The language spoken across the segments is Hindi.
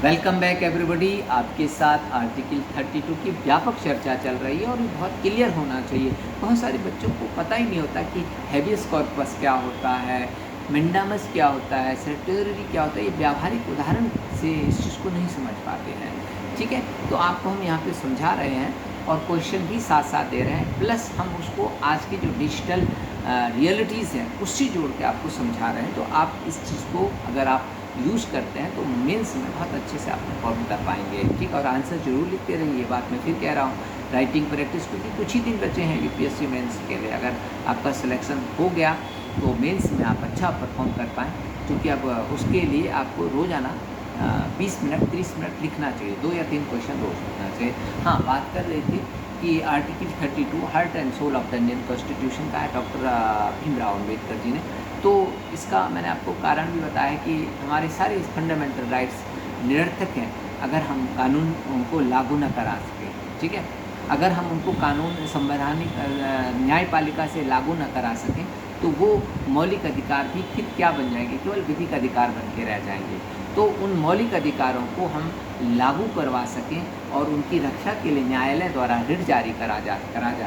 Welcome back everybody. आपके साथ आर्टिकल 32 की व्यापक चर्चा चल रही है और ये बहुत क्लियर होना चाहिए। बहुत सारे बच्चों को पता ही नहीं होता कि हैबियस कॉर्पस क्या होता है, मेंडामस क्या होता है, सर्टेरिटी क्या होता है। ये व्यावहारिक उदाहरण से इस चीज़ को नहीं समझ पाते हैं। ठीक है, तो आपको हम यहाँ पे समझा रहे हैं और क्वेश्चन भी साथ साथ दे रहे हैं, प्लस हम उसको आज की जो डिजिटल रियलिटीज़ हैं उससे जोड़ के आपको समझा रहे हैं। तो आप इस चीज़ को अगर आप यूज़ करते हैं तो मेंस में बहुत अच्छे से आप परफॉर्म कर पाएंगे। ठीक, और आंसर जरूर लिखते रहिए। ये बात मैं फिर कह रहा हूँ, राइटिंग प्रैक्टिस, क्योंकि कुछ ही दिन बचे हैं यूपीएससी मेंस के लिए। अगर आपका सिलेक्शन हो गया तो मेंस में आप अच्छा परफॉर्म कर पाएँ, क्योंकि अब उसके लिए आपको रोज़ाना 20 मिनट 30 मिनट लिखना चाहिए। 2 या 3 क्वेश्चन रोज़ लिखना चाहिए। हाँ, बात कर रही थी कि article 32 heart and soul of the Indian constitution का है डॉक्टर भीमराव अम्बेडकर जी ने। तो इसका मैंने आपको कारण भी बताया कि हमारे सारे फंडामेंटल राइट्स निरर्थक हैं अगर हम कानून उनको लागू न करा सकें। ठीक है, अगर हम उनको कानून संवैधानिक न्यायपालिका से लागू न करा सकें तो वो मौलिक अधिकार भी फिर क्या बन जाएंगे, केवल विधिक अधिकार बन के रह जाएंगे। तो उन मौलिक अधिकारों को हम लागू करवा सकें और उनकी रक्षा के लिए न्यायालय द्वारा रिट जारी करा जा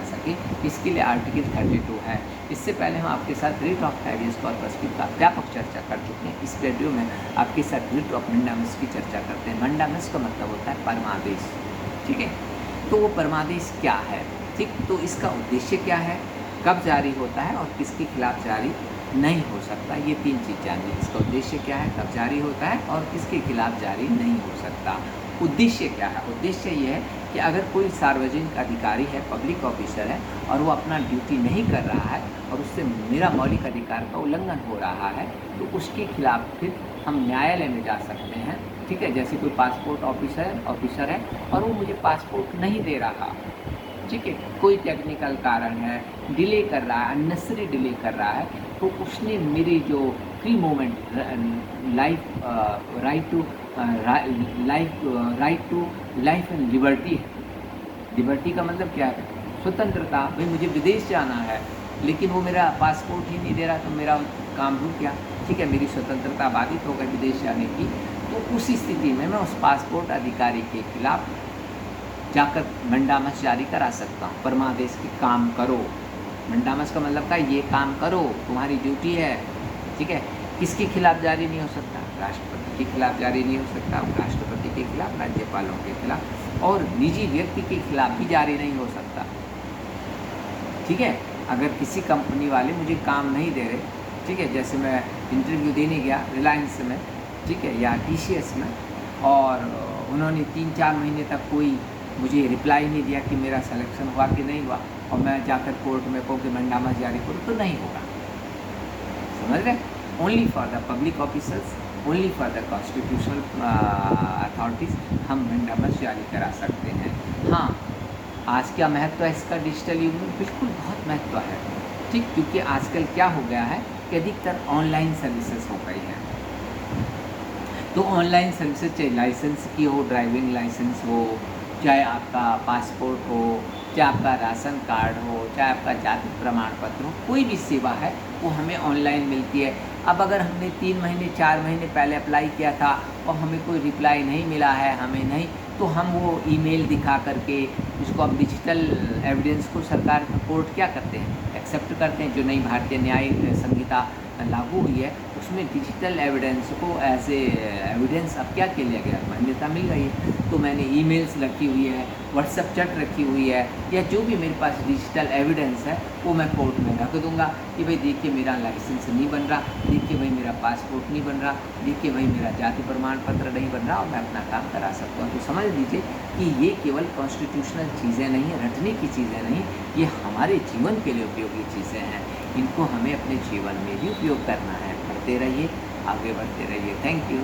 सके, इसके लिए आर्टिकल 32 है। इससे पहले हम आपके साथ रिट ऑफ हैबियस कॉर्पस की व्यापक चर्चा कर चुके हैं। इस वीडियो में आपके साथ रिट ऑफ मेंडामस की चर्चा करते हैं। मेंडामस का मतलब होता है परमादेश। ठीक है, तो वो परमादेश क्या है? ठीक, तो इसका उद्देश्य क्या है, कब जारी होता है और किसके खिलाफ जारी नहीं हो सकता, ये 3 चीज़ जानिए। इसका उद्देश्य क्या है, कब जारी होता है और किसके खिलाफ जारी नहीं हो सकता। उद्देश्य क्या है? उद्देश्य ये है कि अगर कोई सार्वजनिक अधिकारी है, पब्लिक ऑफिसर है और वो अपना ड्यूटी नहीं कर रहा है और उससे मेरा मौलिक अधिकार का उल्लंघन हो रहा है तो उसके खिलाफ फिर हम न्यायालय में जा सकते हैं। ठीक है, जैसे कोई पासपोर्ट ऑफिसर है और वो मुझे पासपोर्ट नहीं दे रहा। ठीक है, कोई टेक्निकल कारण है, डिले कर रहा है, अननेसेसरी डिले कर रहा है, तो उसने मेरी जो free movement right to life and liberty है। लिबर्टी का मतलब क्या है? स्वतंत्रता। भाई मुझे विदेश जाना है लेकिन वो मेरा पासपोर्ट ही नहीं दे रहा, तो मेरा काम रुक गया। ठीक है, मेरी स्वतंत्रता बाधित हो गई विदेश जाने की। तो उस स्थिति में मैं उस पासपोर्ट अधिकारी के खिलाफ जाकर मंडामस जारी करा सकता हूँ। परमादेश की काम करो, मंडामस का मतलब का ये काम करो, तुम्हारी ड्यूटी है। ठीक है, किसके खिलाफ जारी नहीं हो सकता? राष्ट्रपति के खिलाफ जारी नहीं हो सकता, राष्ट्रपति के खिलाफ, राज्यपालों के खिलाफ और निजी व्यक्ति के खिलाफ भी जारी नहीं हो सकता। ठीक है, अगर किसी कंपनी वाले मुझे काम नहीं दे रहे, ठीक है, जैसे मैं इंटरव्यू देने गया रिलायंस में, ठीक है, या टीसीएस में, और उन्होंने 3-4 महीने तक कोई मुझे रिप्लाई नहीं दिया कि मेरा सिलेक्शन हुआ कि नहीं हुआ, और मैं जाकर कोर्ट में कहूँ कि मंडामस जारी करूँ, तो नहीं होगा। समझ रहे? Only for the public officers, only for the constitutional authorities हम मंडामस जारी करा सकते हैं। हाँ, आज क्या महत्व है इसका डिजिटल युग में? बिल्कुल बहुत महत्व है। ठीक, क्योंकि आजकल क्या हो गया है कि अधिकतर ऑनलाइन सर्विसेज हो गई हैं। तो ऑनलाइन सर्विसेज, चाहे लाइसेंस की हो, ड्राइविंग लाइसेंस हो, चाहे आपका पासपोर्ट हो, चाहे आपका राशन कार्ड हो, चाहे आपका जाति प्रमाण पत्र हो, कोई भी सेवा है वो हमें ऑनलाइन मिलती है। अब अगर हमने 3 महीने 4 महीने पहले अप्लाई किया था और हमें कोई रिप्लाई नहीं मिला है, हमें नहीं, तो हम वो ईमेल दिखा करके उसको, अब डिजिटल एविडेंस को सरकार कोर्ट क्या करते हैं, एक्सेप्ट करते हैं। जो नई भारतीय न्याय संहिता लागू हुई है उसमें डिजिटल एविडेंस को एज ए एविडेंस अब क्या किया गया, मान्यता मिल गई है। तो मैंने ईमेल्स रखी हुई है, व्हाट्सएप चैट रखी हुई है, या जो भी मेरे पास डिजिटल एविडेंस है वो मैं कोर्ट में रख दूंगा कि भाई देखिए मेरा लाइसेंस नहीं बन रहा, देखिए भाई मेरा पासपोर्ट नहीं बन रहा, देखिए भाई मेरा जाति प्रमाण पत्र नहीं बन रहा, और मैं अपना काम करा सकता हूँ। तो समझ लीजिए कि ये केवल कॉन्स्टिट्यूशनल चीज़ें नहीं है, रटने की चीज़ें नहीं, ये हमारे जीवन के लिए उपयोगी चीज़ें हैं। इनको हमें अपने जीवन में भी उपयोग करना है। पढ़ते रहिए, आगे बढ़ते रहिए। Thank you.